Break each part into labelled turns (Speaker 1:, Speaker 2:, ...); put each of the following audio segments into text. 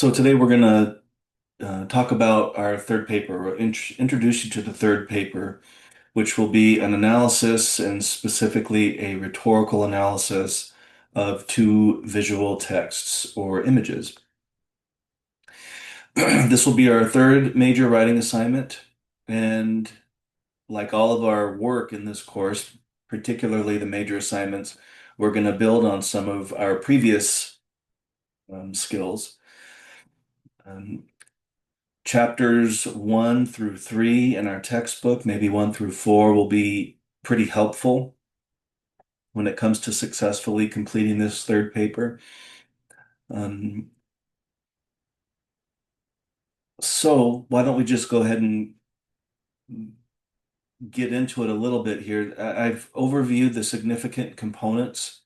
Speaker 1: So today we're going to talk about our third paper, or introduce you to the third paper, which will be an analysis and specifically a rhetorical analysis of two visual texts or images. This will be our third major writing assignment, and like all of our work in this course, particularly the major assignments, we're going to build on some of our previous skills. Um, Chapters 1 through 3 in our textbook, maybe 1 through 4, will be pretty helpful when it comes to successfully completing this third paper. Um, so why don't we just go ahead and get into it a little bit here. I've overviewed the significant components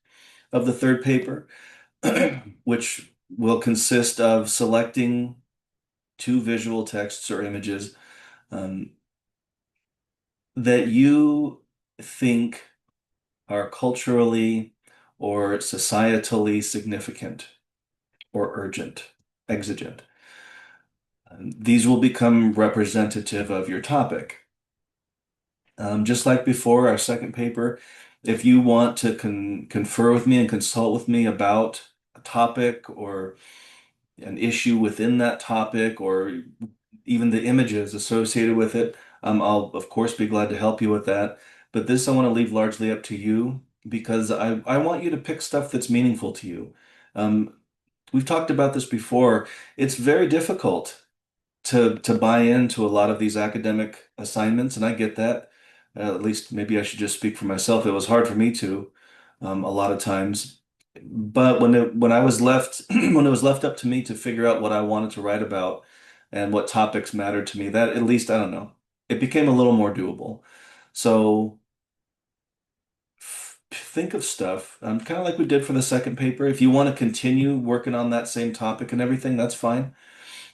Speaker 1: of the third paper, which will consist of selecting two visual texts or images um, that you think are culturally or societally significant or urgent, exigent. These will become representative of your topic. Just like before, our second paper, if you want to confer with me and consult with me about a topic or an issue within that topic or even the images associated with it, I'll of course be glad to help you with that. But this I want to leave largely up to you because I want you to pick stuff that's meaningful to you. Um, we've talked about this before. It's very difficult to buy into a lot of these academic assignments, and I get that. At least maybe I should just speak for myself. It was hard for me to, a lot of times. But when I was left when it was left up to me to figure out what I wanted to write about and what topics mattered to me, that at least I don't know, it became a little more doable. So think of stuff, kind of like we did for the second paper. If you want to continue working on that same topic and everything, that's fine.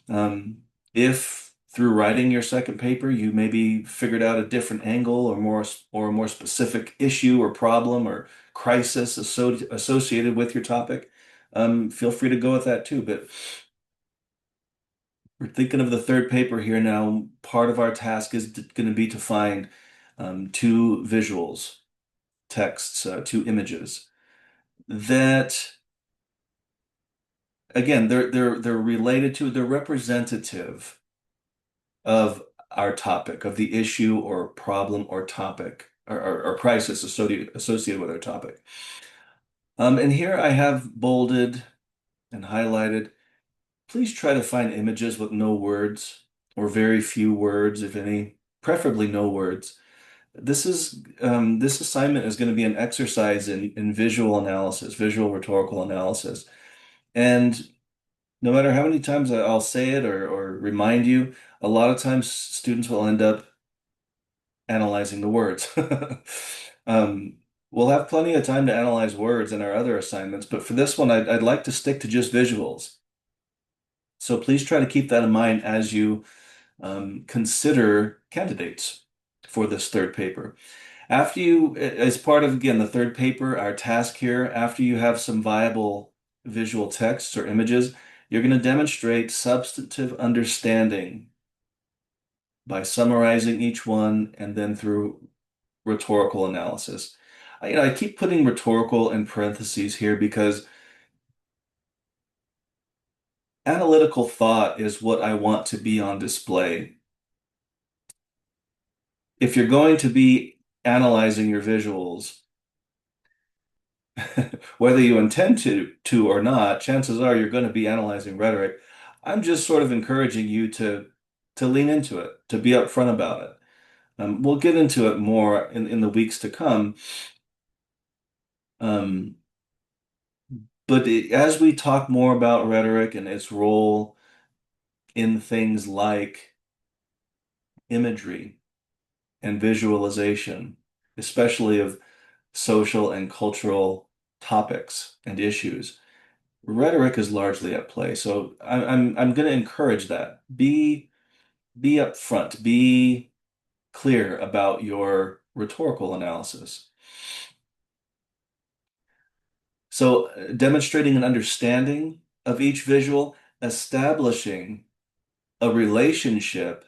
Speaker 1: Um, if through writing your second paper you maybe figured out a different angle or a more specific issue or problem or crisis associated with your topic, feel free to go with that too. But we're thinking of the third paper here now. Part of our task is going to be to find two visuals, texts, two images that again they're related to, they're representative of our topic, of the issue or problem or topic or crisis associated with our topic. And here I have bolded and highlighted. Please try to find images with no words or very few words, if any, preferably no words. This assignment is going to be an exercise in visual analysis, visual rhetorical analysis. And no matter how many times I'll say it or remind you, a lot of times students will end up analyzing the words. Um, we'll have plenty of time to analyze words in our other assignments, but for this one, I'd like to stick to just visuals. So please try to keep that in mind as you consider candidates for this third paper. As part of, again, the third paper, our task here, after you have some viable visual texts or images, you're going to demonstrate substantive understanding by summarizing each one and then through rhetorical analysis. I keep putting rhetorical in parentheses here because analytical thought is what I want to be on display. If you're going to be analyzing your visuals, whether you intend to or not, chances are you're going to be analyzing rhetoric. I'm just sort of encouraging you to lean into it, to be upfront about it. We'll get into it more in the weeks to come. Um, as we talk more about rhetoric and its role in things like imagery and visualization, especially of social and cultural topics and issues, rhetoric is largely at play. So I'm going to encourage that. Be upfront, be clear about your rhetorical analysis. So demonstrating an understanding of each visual, establishing a relationship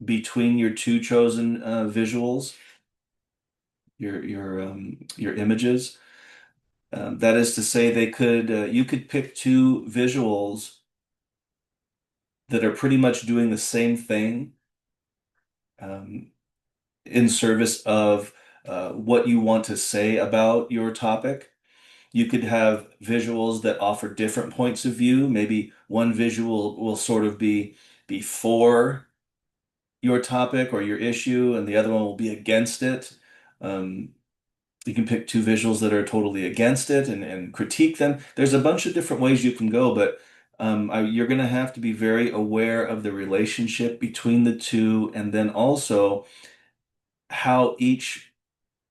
Speaker 1: between your two chosen visuals, your images. That is to say, they could you could pick two visuals that are pretty much doing the same thing um, in service of what you want to say about your topic. You could have visuals that offer different points of view. Maybe one visual will sort of be before your topic or your issue, and the other one will be against it. Um, you can pick two visuals that are totally against it and critique them. There's a bunch of different ways you can go, but you're going to have to be very aware of the relationship between the two, and then also how each,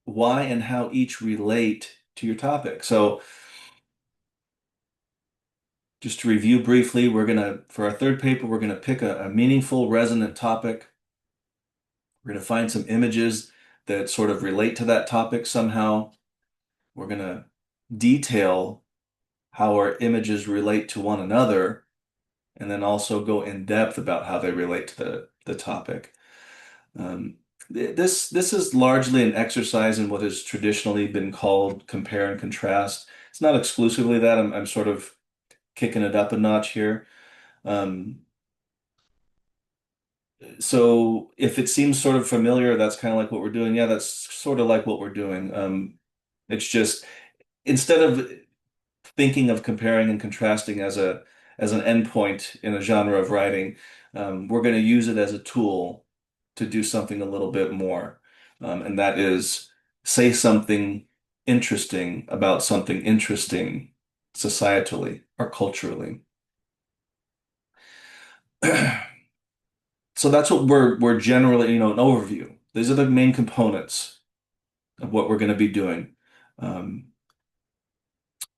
Speaker 1: why and how each relate to your topic. So, just to review briefly, for our third paper, we're gonna pick a meaningful, resonant topic. We're gonna find some images that sort of relate to that topic somehow. We're gonna detail how our images relate to one another, and then also go in depth about how they relate to the topic. Um, this is largely an exercise in what has traditionally been called compare and contrast. It's not exclusively that. I'm sort of kicking it up a notch here. Um, So if it seems sort of familiar, that's kind of like what we're doing. Yeah, that's sort of like what we're doing. It's just instead of thinking of comparing and contrasting as an endpoint in a genre of writing, we're going to use it as a tool to do something a little bit more, and that is say something interesting about something interesting societally or culturally. So that's what we're generally, an overview. These are the main components of what we're going to be doing um,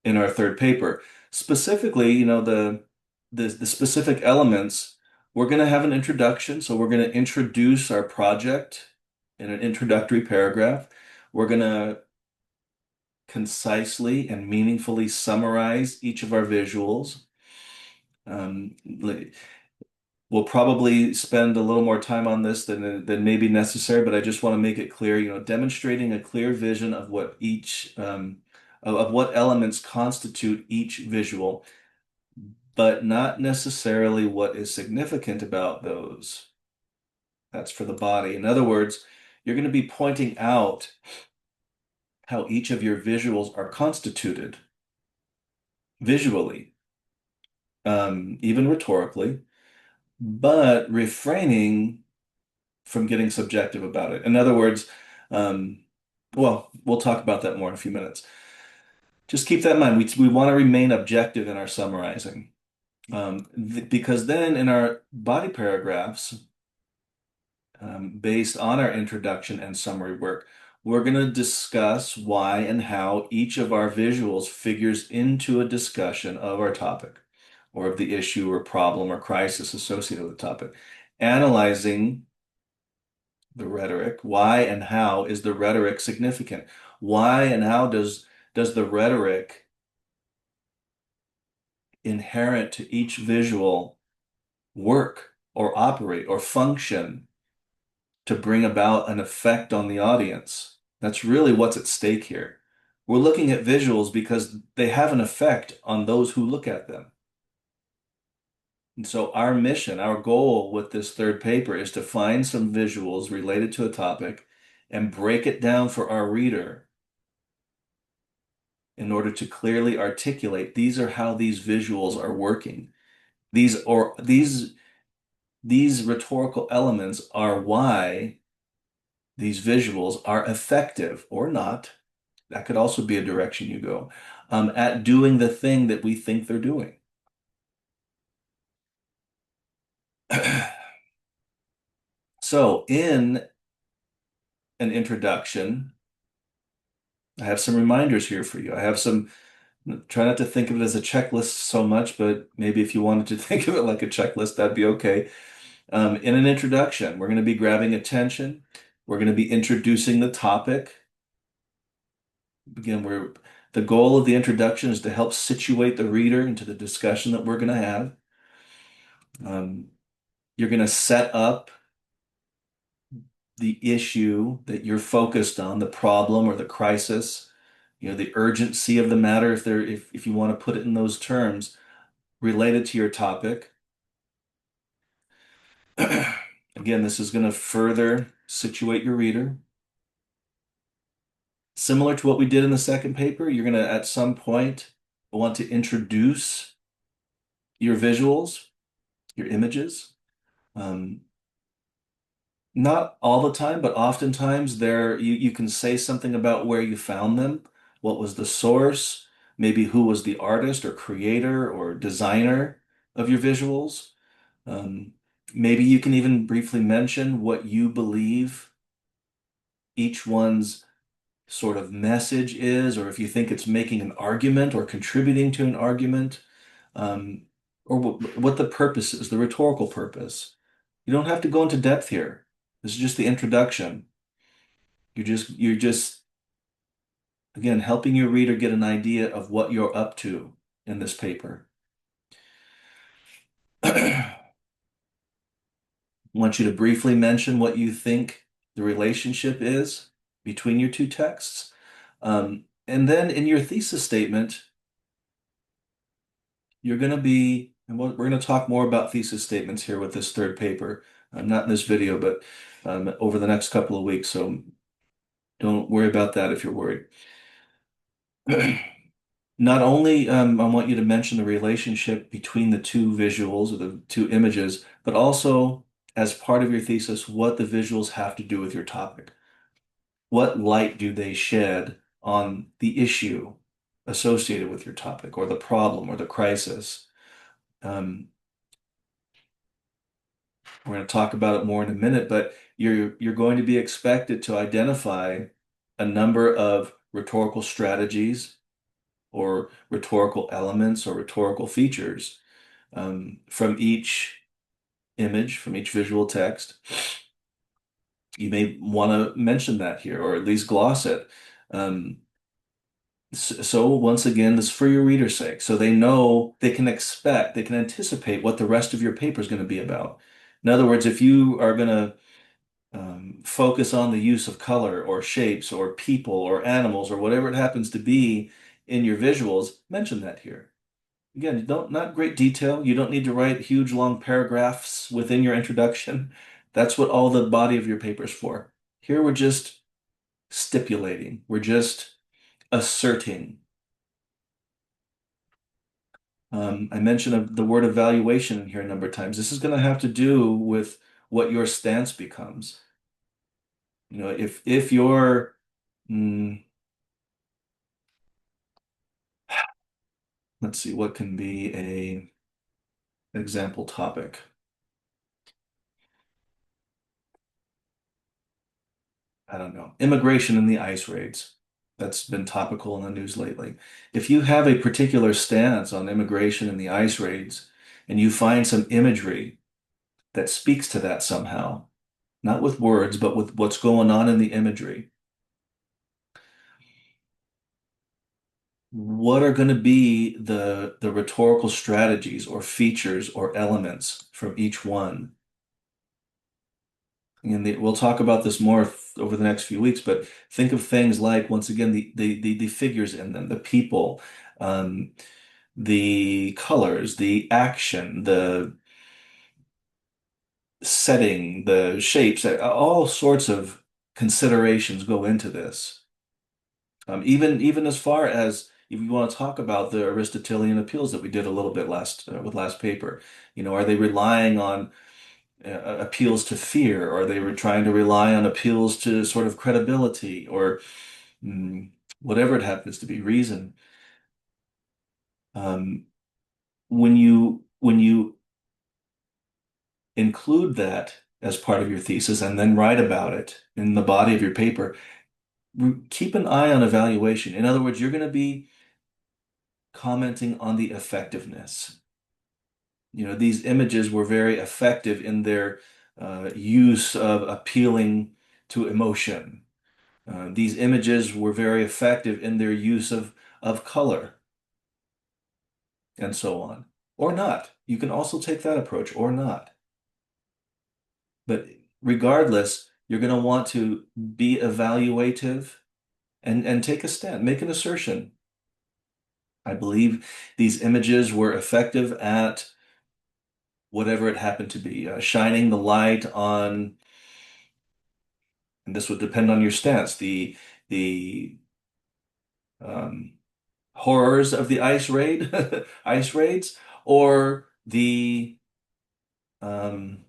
Speaker 1: in our third paper. Specifically, the specific elements, we're going to have an introduction. So we're going to introduce our project in an introductory paragraph. We're going to concisely and meaningfully summarize each of our visuals. Um, We'll probably spend a little more time on this than may be necessary, but I just want to make it clear, demonstrating a clear vision of what each of what elements constitute each visual, but not necessarily what is significant about those. That's for the body. In other words, you're going to be pointing out how each of your visuals are constituted visually, even rhetorically, but refraining from getting subjective about it. In other words, um, well, we'll talk about that more in a few minutes. Just keep that in mind. We want to remain objective in our summarizing, because then in our body paragraphs, based on our introduction and summary work, we're going to discuss why and how each of our visuals figures into a discussion of our topic or of the issue or problem or crisis associated with the topic, analyzing the rhetoric. Why and how is the rhetoric significant? Why and how does the rhetoric inherent to each visual work or operate or function to bring about an effect on the audience? That's really what's at stake here. We're looking at visuals because they have an effect on those who look at them. And so our mission, our goal with this third paper is to find some visuals related to a topic and break it down for our reader in order to clearly articulate these are how these visuals are working. These rhetorical elements are why these visuals are effective or not. That could also be a direction you go at doing the thing that we think they're doing. So in an introduction, I have some reminders here for you. Try not to think of it as a checklist so much, but maybe if you wanted to think of it like a checklist, that'd be okay. In an introduction, we're going to be grabbing attention. We're going to be introducing the topic. Again, The goal of the introduction is to help situate the reader into the discussion that we're going to have. Um, you're going to set up the issue that you're focused on, the problem or the crisis, the urgency of the matter, if you want to put it in those terms, related to your topic. Again, this is going to further situate your reader. Similar to what we did in the second paper, you're going to at some point want to introduce your visuals, your images. Um, Not all the time, but oftentimes you can say something about where you found them, what was the source, maybe who was the artist or creator or designer of your visuals. Um, Maybe you can even briefly mention what you believe each one's sort of message is, or if you think it's making an argument or contributing to an argument, um, or what the purpose is, the rhetorical purpose. You don't have to go into depth here. This is just the introduction. You're just again helping your reader get an idea of what you're up to in this paper. I want you to briefly mention what you think the relationship is between your two texts. And then in your thesis statement, you're going to be, and we're going to talk more about thesis statements here with this third paper, not in this video, but over the next couple of weeks. So don't worry about that if you're worried. Not only I want you to mention the relationship between the two visuals or the two images, but also as part of your thesis, what the visuals have to do with your topic. What light do they shed on the issue associated with your topic or the problem or the crisis? Um, we're going to talk about it more in a minute, but you're going to be expected to identify a number of rhetorical strategies or rhetorical elements or rhetorical features from each image, from each visual text. You may want to mention that here or at least gloss it. Um, so once again, this is for your reader's sake. So they know they can expect, they can anticipate what the rest of your paper is going to be about. In other words, if you are going to focus on the use of color or shapes or people or animals or whatever it happens to be in your visuals, mention that here. Again, not great detail. You don't need to write huge long paragraphs within your introduction. That's what all the body of your paper is for. Here we're just stipulating. We're just asserting. I mentioned the word evaluation in here a number of times. This is going to have to do with what your stance becomes. If you're, mm, let's see, what can be a example topic? I don't know. Immigration and the ICE raids. That's been topical in the news lately. If you have a particular stance on immigration and the ICE raids, and you find some imagery that speaks to that somehow, not with words, but with what's going on in the imagery, what are going to be the rhetorical strategies or features or elements from each one? And we'll talk about this more over the next few weeks, but think of things like, once again, the figures in them, the people, um, the colors, the action, the setting, the shapes, all sorts of considerations go into this. Even as far as if you want to talk about the Aristotelian appeals that we did a little bit with last paper, are they relying on appeals to fear, or they were trying to rely on appeals to sort of credibility, or whatever it happens to be, reason. Um, when you include that as part of your thesis and then write about it in the body of your paper, keep an eye on evaluation. In other words, you're going to be commenting on the effectiveness. These images were very effective in their use of appealing to emotion. These images were very effective in their use of of color and so on, or not. You can also take that approach or not. But regardless, you're going to want to be evaluative and take a stand, make an assertion. I believe these images were effective at whatever it happened to be, shining the light on, and this would depend on your stance, the um, horrors of the ice raid, ice raids, or the um,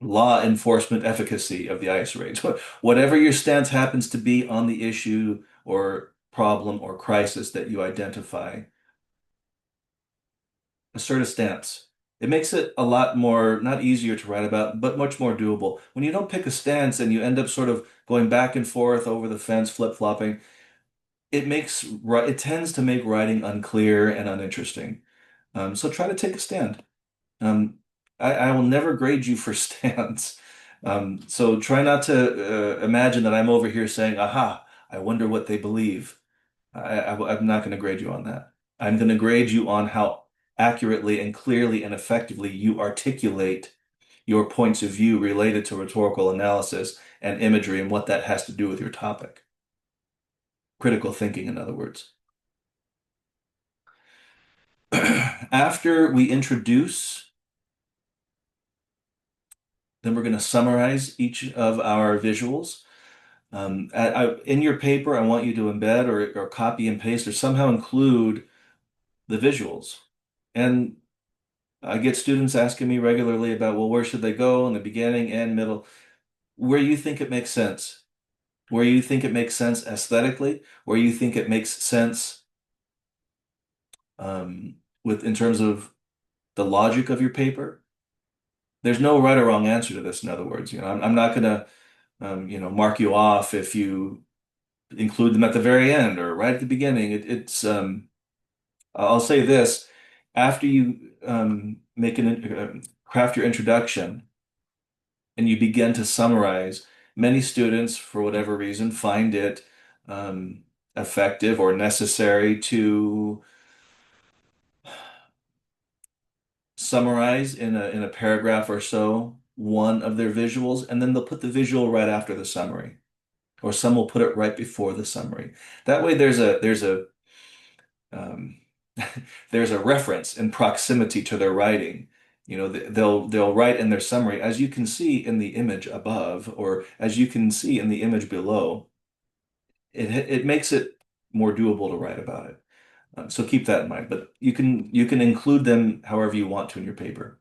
Speaker 1: law enforcement efficacy of the ice raids. Whatever your stance happens to be on the issue or problem or crisis that you identify, assert a stance. It makes it a lot more, not easier to write about, but much more doable. When you don't pick a stance and you end up sort of going back and forth over the fence, flip-flopping, it tends to make writing unclear and uninteresting. So try to take a stand. Um, I will never grade you for stance. So try not to imagine that I'm over here saying, aha, I wonder what they believe. I'm not going to grade you on that. I'm going to grade you on how accurately and clearly and effectively you articulate your points of view related to rhetorical analysis and imagery and what that has to do with your topic. Critical thinking, in other words. After we introduce, then we're going to summarize each of our visuals. In your paper, I want you to embed or copy and paste or somehow include the visuals. And I get students asking me regularly about, well, where should they go in the beginning and middle? Where you think it makes sense, where you think it makes sense aesthetically, where you think it makes sense with in terms of the logic of your paper. There's no right or wrong answer to this. In other words, I'm not going to, mark you off if you include them at the very end or right at the beginning. I'll say this, after you craft your introduction and you begin to summarize, many students, for whatever reason, find it um, effective or necessary to summarize in a paragraph or so one of their visuals, and then they'll put the visual right after the summary, or some will put it right before the summary. That way, um, there's a reference in proximity to their writing. They'll write in their summary, as you can see in the image above, or as you can see in the image below. It makes it more doable to write about it. So keep that in mind. But you can include them however you want to in your paper.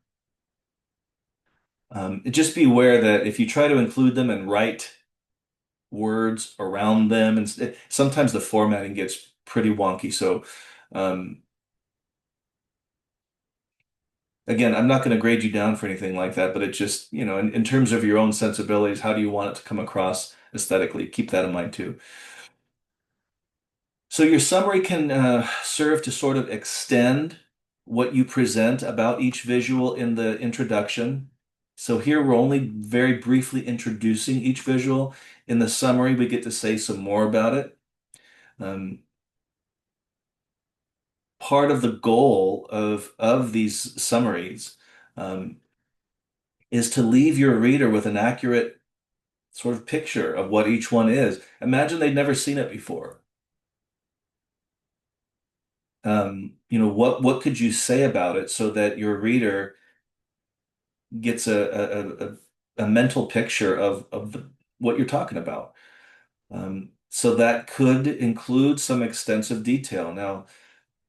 Speaker 1: Just be aware that if you try to include them and write words around them, and sometimes the formatting gets pretty wonky. So um, again, I'm not going to grade you down for anything like that, but it just, in terms of your own sensibilities, how do you want it to come across aesthetically? Keep that in mind too. So your summary can serve to sort of extend what you present about each visual in the introduction. So here we're only very briefly introducing each visual. In the summary, we get to say some more about it. Um, Part of the goal of these summaries um, is to leave your reader with an accurate sort of picture of what each one is. Imagine they'd never seen it before. What could you say about it so that your reader gets a mental picture of what you're talking about? So that could include some extensive detail. Now,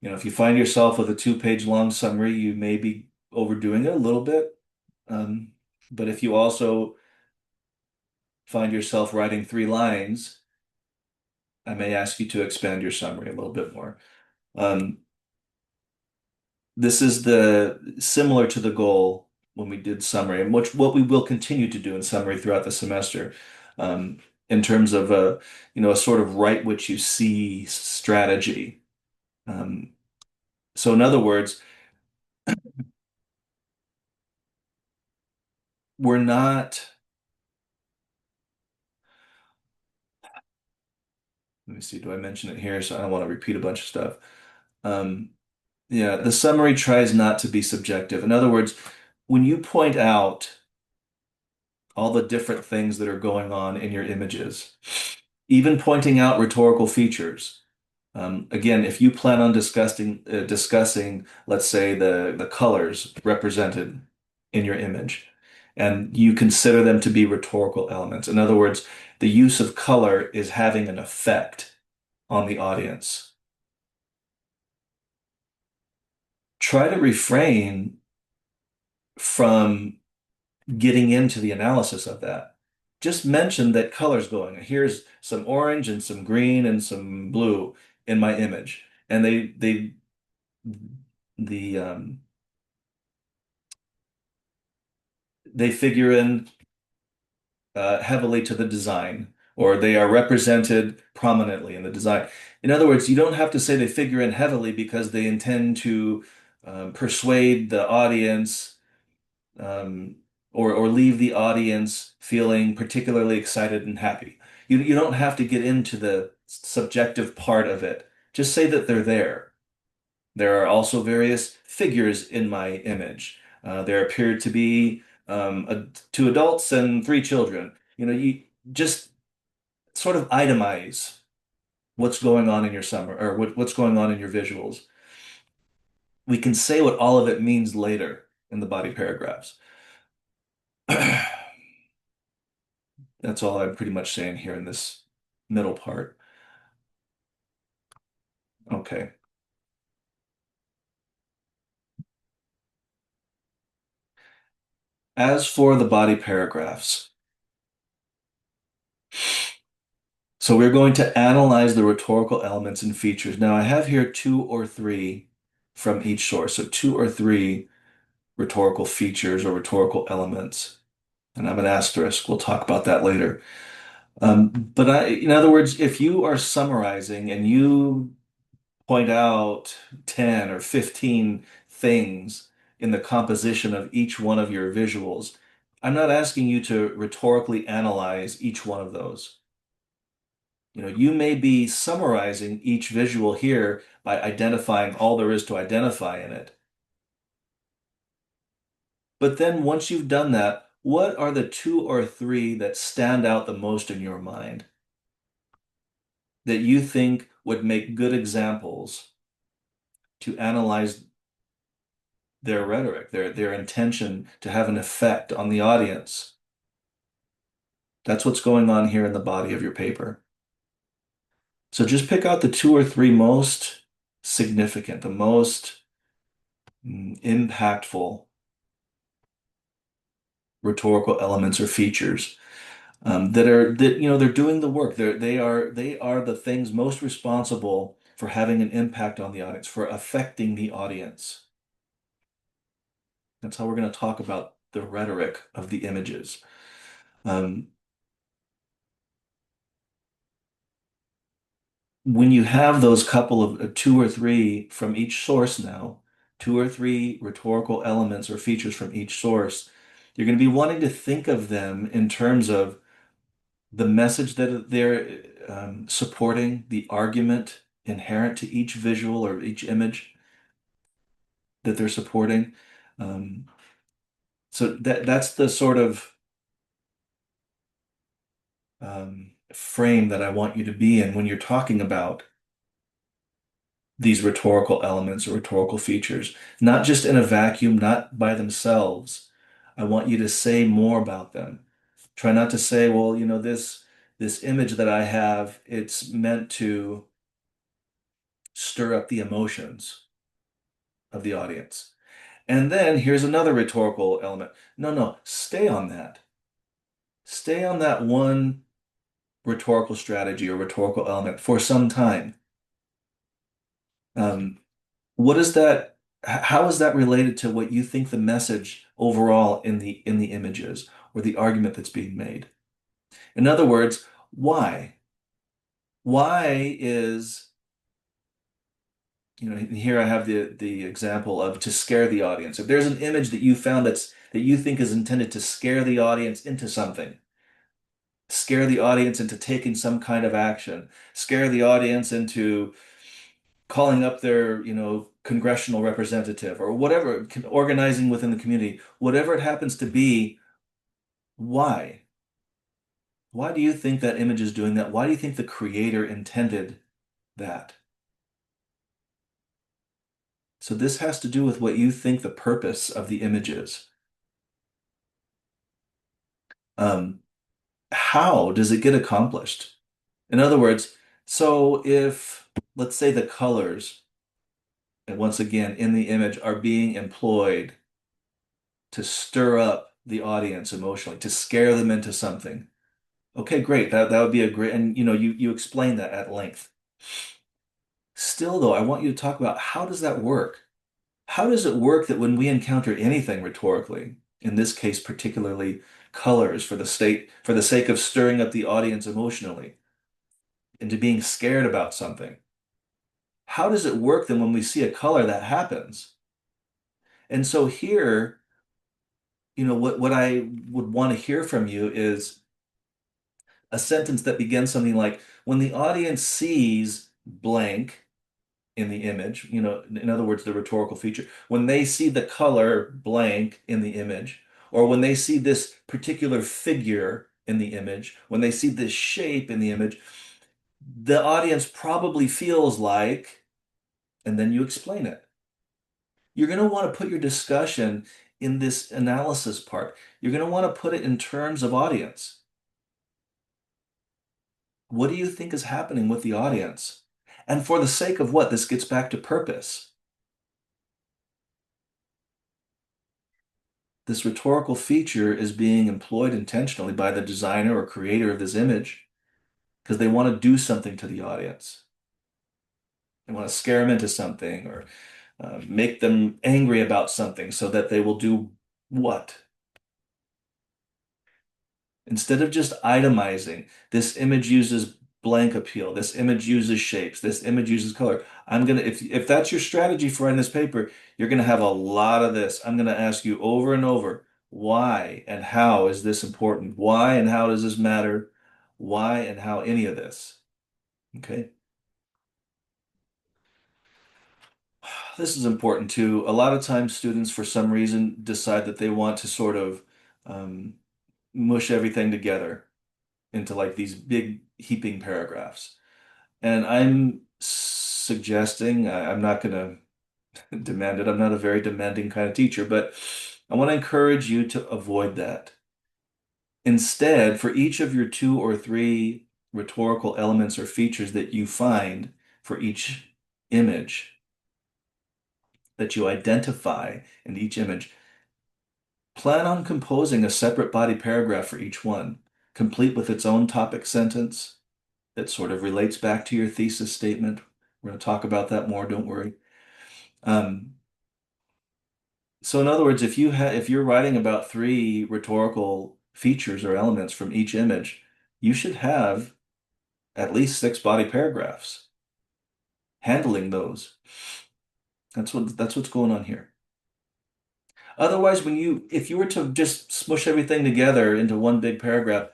Speaker 1: if you find yourself with a two-page long summary, you may be overdoing it a little bit. Um, but if you also find yourself writing 3 lines, I may ask you to expand your summary a little bit more. Um, this is the similar to the goal when we did summary, and what we will continue to do in summary throughout the semester, um, in terms of a sort of write what you see strategy. Um, so in other words, we're not Let me see, do I mention it here? So I don't want to repeat a bunch of stuff. Um, yeah, the summary tries not to be subjective. In other words, when you point out all the different things that are going on in your images, even pointing out rhetorical features. Again, if you plan on discussing, let's say the colors represented in your image, and you consider them to be rhetorical elements. In other words, the use of color is having an effect on the audience. Try to refrain from getting into the analysis of that. Just mention that color's going. Here's some orange and some green and some blue in my image. And the they figure in heavily to the design, or they are represented prominently in the design. In other words, you don't have to say they figure in heavily because they intend to persuade the audience, um, or leave the audience feeling particularly excited and happy. You don't have to get into the subjective part of it. Just say that they're there. There are also various figures in my image. There appear to be two adults and three children. You just sort of itemize what's going on in your summer, or what's going on in your visuals. We can say what all of it means later in the body paragraphs. That's all I'm pretty much saying here in this middle part. Okay. As for the body paragraphs, so we're going to analyze the rhetorical elements and features. Now I have here two or three from each source. So two or three rhetorical features or rhetorical elements. And I have an asterisk. We'll talk about that later. In other words, if you are summarizing and you point out 10 or 15 things in the composition of each one of your visuals, I'm not asking you to rhetorically analyze each one of those. You may be summarizing each visual here by identifying all there is to identify in it. But then once you've done that, what are the two or three that stand out the most in your mind that you think would make good examples to analyze their rhetoric, their intention to have an effect on the audience? That's what's going on here in the body of your paper. So just pick out the two or three most significant, the most impactful rhetorical elements or features, that they're doing the work. They are the things most responsible for having an impact on the audience, for affecting the audience. That's how we're going to talk about the rhetoric of the images. Um, when you have those couple of two or three from each source now, two or three rhetorical elements or features from each source, you're going to be wanting to think of them in terms of the message that they're supporting, the argument inherent to each visual or each image that they're supporting. Um, so that's the sort of frame that I want you to be in when you're talking about these rhetorical elements or rhetorical features, not just in a vacuum, not by themselves. I want you to say more about them. Try not to say, well, this image that I have, it's meant to stir up the emotions of the audience. And then here's another rhetorical element. No, no, stay on that. Stay on that one rhetorical strategy or rhetorical element for some time. Um, what is that? How is that related to what you think the message overall in the image is, or the argument that's being made? In other words, why? Why is, here I have the example of to scare the audience. If there's an image that you found that you think is intended to scare the audience into something, scare the audience into taking some kind of action, scare the audience into calling up their, congressional representative or whatever, organizing within the community, whatever it happens to be. Why? Why do you think that image is doing that? Why do you think the creator intended that? So this has to do with what you think the purpose of the image is. Um, how does it get accomplished? In other words, so if, let's say, the colors, and once again, in the image are being employed to stir up the audience emotionally, to scare them into something. Okay, great. That would be a great, and you explain that at length. Still, though, I want you to talk about how does that work? How does it work that when we encounter anything rhetorically, in this case particularly colors for the sake of stirring up the audience emotionally into being scared about something, how does it work then when we see a color that happens? And so here, what I would want to hear from you is a sentence that begins something like, when the audience sees blank in the image, in other words, the rhetorical feature, when they see the color blank in the image, or when they see this particular figure in the image, when they see this shape in the image, the audience probably feels like, and then you explain it. You're going to want to put your discussion in this analysis part. You're going to want to put it in terms of audience. What do you think is happening with the audience? And for the sake of what? This gets back to purpose. This rhetorical feature is being employed intentionally by the designer or creator of this image because they want to do something to the audience. They want to scare them into something or make them angry about something so that they will do what? Instead of just itemizing, this image uses blank appeal, this image uses shapes, this image uses color. If that's your strategy for writing this paper, you're gonna have a lot of this. I'm gonna ask you over and over, why and how is this important? Why and how does this matter? Why and how any of this? Okay. This is important too. A lot of times students, for some reason, decide that they want to sort of um, mush everything together into like these big heaping paragraphs. And I'm suggesting, I'm not going to demand it. I'm not a very demanding kind of teacher, but I want to encourage you to avoid that. Instead, for each of your two or three rhetorical elements or features that you find for each image that you identify in each image, plan on composing a separate body paragraph for each one, complete with its own topic sentence that sort of relates back to your thesis statement. We're going to talk about that more, don't worry. Um, so in other words, if you're writing about three rhetorical features or elements from each image, you should have at least six body paragraphs handling those. That's what's going on here. Otherwise, if you were to just smush everything together into one big paragraph,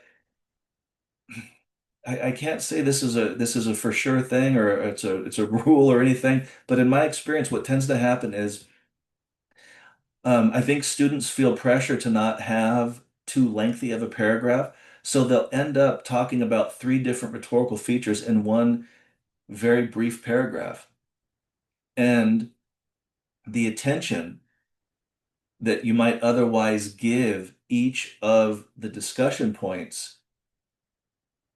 Speaker 1: I can't say this is a for sure thing or it's a rule or anything, but in my experience, what tends to happen is I think students feel pressure to not have too lengthy of a paragraph, so they'll end up talking about three different rhetorical features in one very brief paragraph. And the attention that you might otherwise give each of the discussion points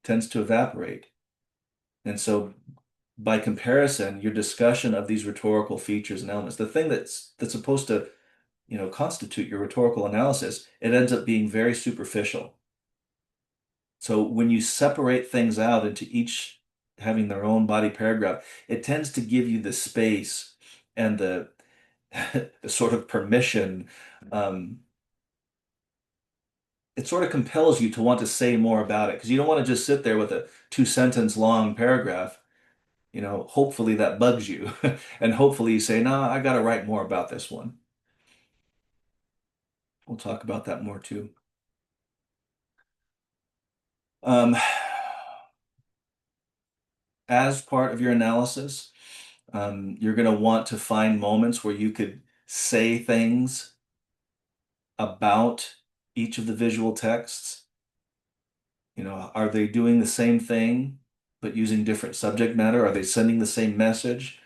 Speaker 1: tends to evaporate. And so by comparison, your discussion of these rhetorical features and elements, the thing that's supposed to, constitute your rhetorical analysis, it ends up being very superficial. So when you separate things out into each having their own body paragraph, it tends to give you the space and the, the sort of permission. Um, it sort of compels you to want to say more about it because you don't want to just sit there with a two-sentence long paragraph. Hopefully that bugs you. And hopefully you say, nah, I got to write more about this one. We'll talk about that more too. Um, as part of your analysis, you're going to want to find moments where you could say things about each of the visual texts. You know, are they doing the same thing but using different subject matter? Are they sending the same message?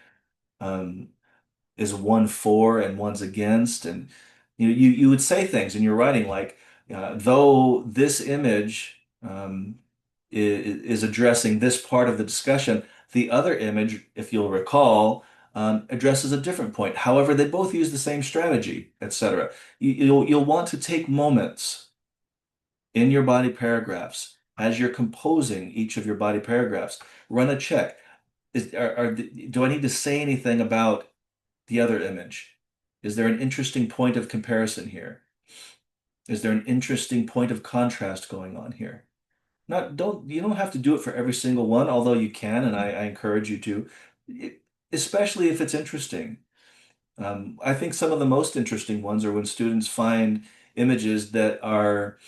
Speaker 1: Um, is one for and one's against? And you would say things in your writing like, though this image is addressing this part of the discussion, the other image, if you'll recall, addresses a different point. However, they both use the same strategy, etc. You'll want to take moments in your body paragraphs as you're composing each of your body paragraphs. Run a check. Do I need to say anything about the other image? Is there an interesting point of comparison here? Is there an interesting point of contrast going on here? Not don't You don't have to do it for every single one, although you can, and I encourage you to, It- especially if it's interesting. I think some of the most interesting ones are when students find images that are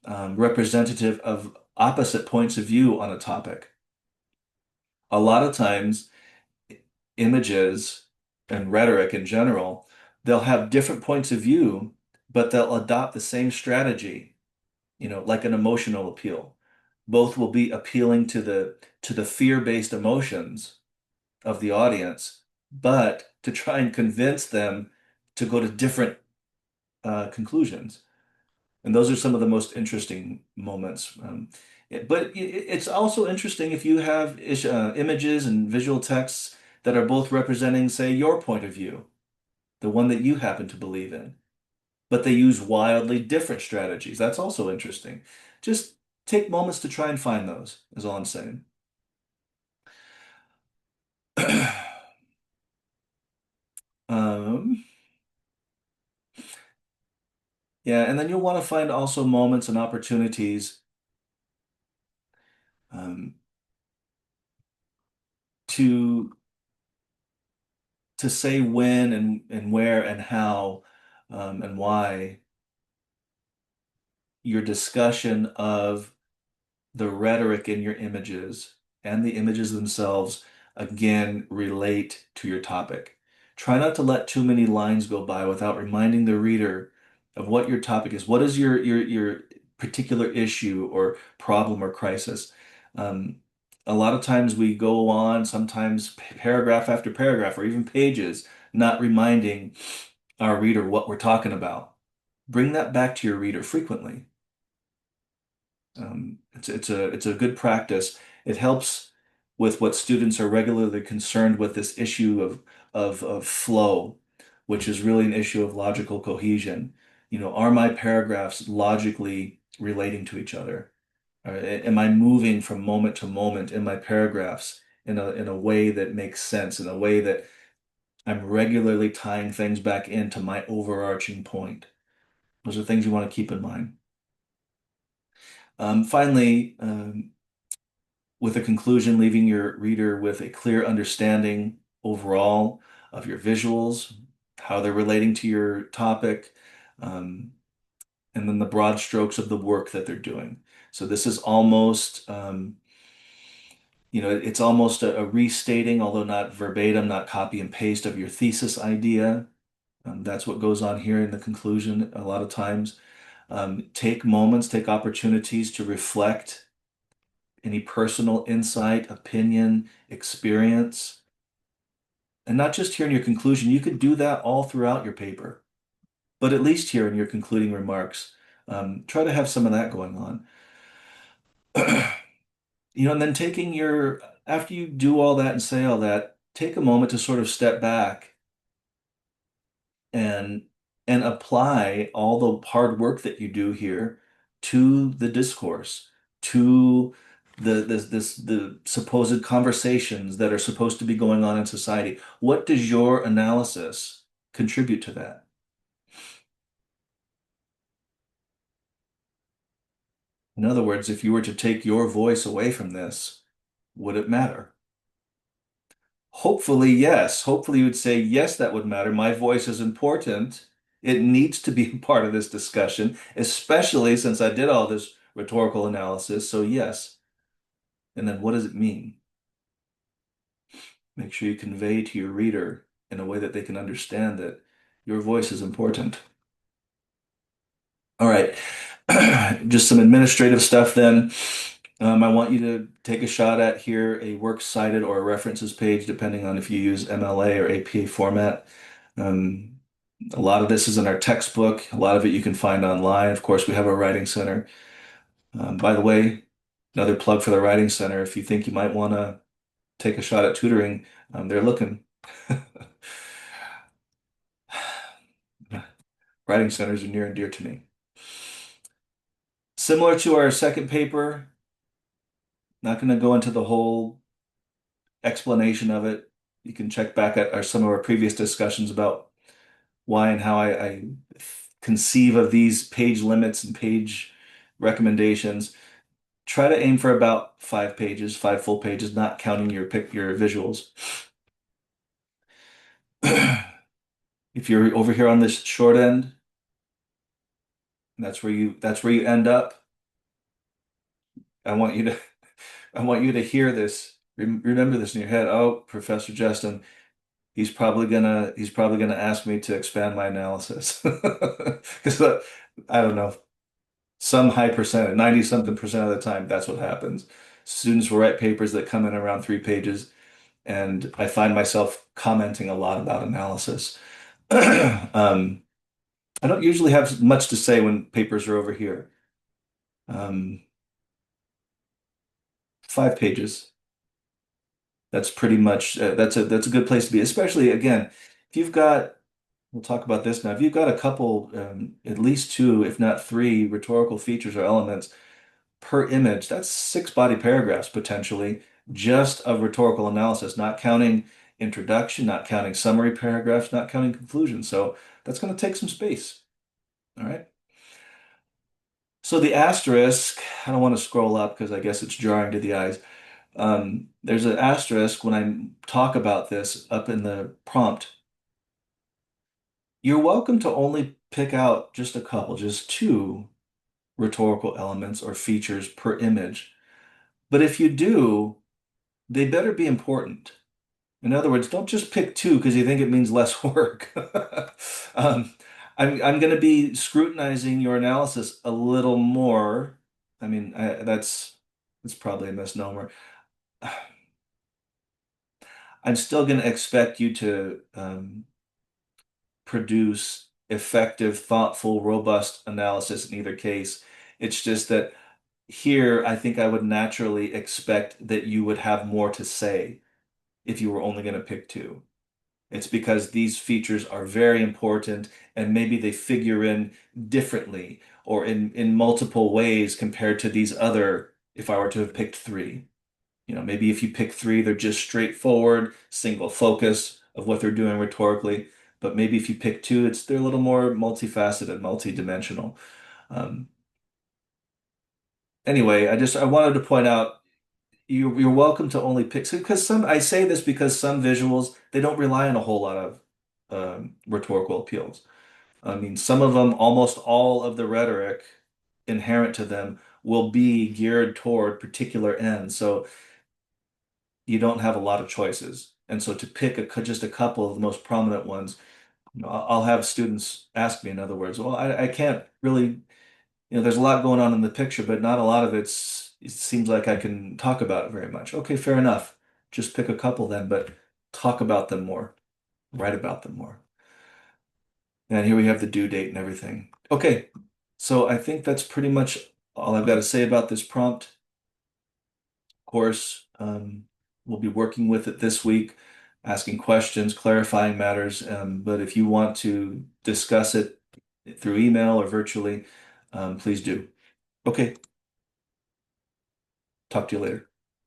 Speaker 1: representative of opposite points of view on a topic. A lot of times, images and rhetoric in general, they'll have different points of view, but they'll adopt the same strategy, like an emotional appeal. Both will be appealing to the fear-based emotions of the audience, but to try and convince them to go to different conclusions. And those are some of the most interesting moments. But it's also interesting if you have images and visual texts that are both representing, say, your point of view, the one that you happen to believe in, but they use wildly different strategies. That's also interesting. Just take moments to try and find those, is all I'm saying. Um, yeah, and then you'll want to find also moments and opportunities um, to say when and where and how and why your discussion of the rhetoric in your images and the images themselves again relate to your topic. Try not to let too many lines go by without reminding the reader of what your topic is. What is your particular issue or problem or crisis? Um, a lot of times we go on, sometimes paragraph after paragraph, or even pages, not reminding our reader what we're talking about. Bring that back to your reader frequently. It's a good practice. It helps with what students are regularly concerned with, this issue of flow, which is really an issue of logical cohesion. Are my paragraphs logically relating to each other? Am I moving from moment to moment in my paragraphs in a way that makes sense, in a way that I'm regularly tying things back into my overarching point? Those are things you want to keep in mind. Finally, with a conclusion, leaving your reader with a clear understanding overall of your visuals, how they're relating to your topic, um, and then the broad strokes of the work that they're doing. So this is almost, it's almost a restating, although not verbatim, not copy and paste of your thesis idea. That's what goes on here in the conclusion a lot of times. Take moments, take opportunities to reflect any personal insight, opinion, experience, and not just here in your conclusion. You could do that all throughout your paper, but at least here in your concluding remarks, try to have some of that going on. And then after you do all that and say all that, take a moment to sort of step back and apply all the hard work that you do here to the discourse, to the supposed conversations that are supposed to be going on in society. What does your analysis contribute to that? In other words, if you were to take your voice away from this, would it matter? Hopefully, yes. Hopefully, you would say, yes, that would matter. My voice is important. It needs to be a part of this discussion, especially since I did all this rhetorical analysis. So, yes. And then what does it mean? Make sure you convey to your reader in a way that they can understand that your voice is important. All right. Just some administrative stuff then. I want you to take a shot at here a works cited or a references page, depending on if you use MLA or APA format. Um, a lot of this is in our textbook. A lot of it you can find online. Of course, we have our writing center. By the way, another plug for the writing center. If you think you might want to take a shot at tutoring, they're looking. Writing centers are near and dear to me. Similar to our second paper, not going to go into the whole explanation of it. You can check back at some of our previous discussions about why and how I conceive of these page limits and page recommendations. Try to aim for about 5 pages, 5 full pages, not counting your visuals. If you're over here on this short end, that's where you end up. I want you to I want you to hear this. Remember this in your head. Oh, Professor Justin, he's probably gonna ask me to expand my analysis because I don't know, some high percent, 90 something percent of the time, that's what happens. Students will write papers that come in around 3 pages, and I find myself commenting a lot about analysis. I don't usually have much to say when papers are over here. Um, 5 pages. That's pretty much that's a good place to be, especially again, if you've got we'll talk about this now. If you've got a couple, at least two, if not three, rhetorical features or elements per image, that's 6 body paragraphs potentially just of rhetorical analysis, not counting introduction, not counting summary paragraphs, not counting conclusion. So that's going to take some space. All right. So the asterisk, I don't want to scroll up because I guess it's jarring to the eyes. There's an asterisk when I talk about this up in the prompt. You're welcome to only pick out just a couple, just two rhetorical elements or features per image. But if you do, they better be important. In other words, don't just pick two because you think it means less work. Um, I'm going to be scrutinizing your analysis a little more. I mean, that's probably a misnomer. I'm still going to expect you to produce effective, thoughtful, robust analysis in either case. It's just that here, I think I would naturally expect that you would have more to say if you were only going to pick two. It's because these features are very important and maybe they figure in differently or in multiple ways compared to these other, if I were to have picked three. Maybe if you pick three, they're just straightforward, single focus of what they're doing rhetorically. But maybe if you pick two, they're a little more multifaceted, multidimensional. Um, anyway, I wanted to point out you're welcome to only pick because I say this because some visuals they don't rely on a whole lot of rhetorical appeals. I mean, some of them, almost all of the rhetoric inherent to them will be geared toward particular ends. So you don't have a lot of choices. And so to pick just a couple of the most prominent ones, I'll have students ask me, in other words, well, I can't really, there's a lot going on in the picture, but not a lot of it seems like I can talk about it very much. Okay, fair enough. Just pick a couple then, but talk about them more, write about them more. And here we have the due date and everything. Okay, so I think that's pretty much all I've got to say about this prompt. Of course, we'll be working with it this week, asking questions, clarifying matters. But if you want to discuss it through email or virtually, please do. Okay, talk to you later.